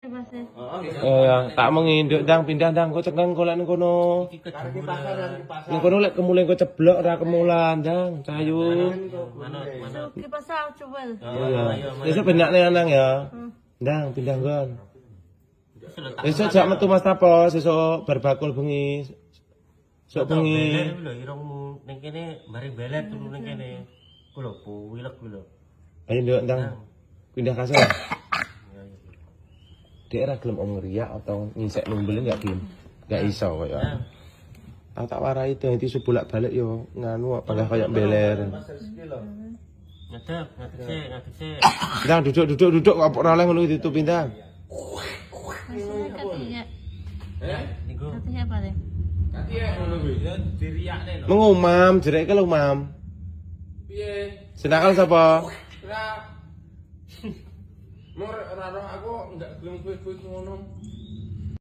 Oh ya, tak menginduk dang pindah dang kok tekan kok lek kono. Ning kono lek kemulai kok ceblok ora kemulan dang, cayu. Mana? Di pasar coba. Oh ya. Besok benakne nang ya. Dang pindah nggon. Besok jak metu Mas Tapos, sesuk berbakul bengi. Sok bengi. Beler lho irungmu ning kene bareng beler turu ning kene. Ku lho puwilek ku lho. Ayo nduk dang. Pindah kasur. Dia gelem om riak atau ngisek numbelin enggak gelem. Enggak iso koyo. Aku tak warai itu nanti bolak balik yo nganu apakah kayak beler. Ngadep sik. Ndang duduk kok ora oleh ngono ditutup pindah. Katanya. Niku. Katanya apa deh? Mengumam, jereke lho, Mam. Piye? Senakal sapa? Ora. Mor ora aku enggak gelem kowe ngono.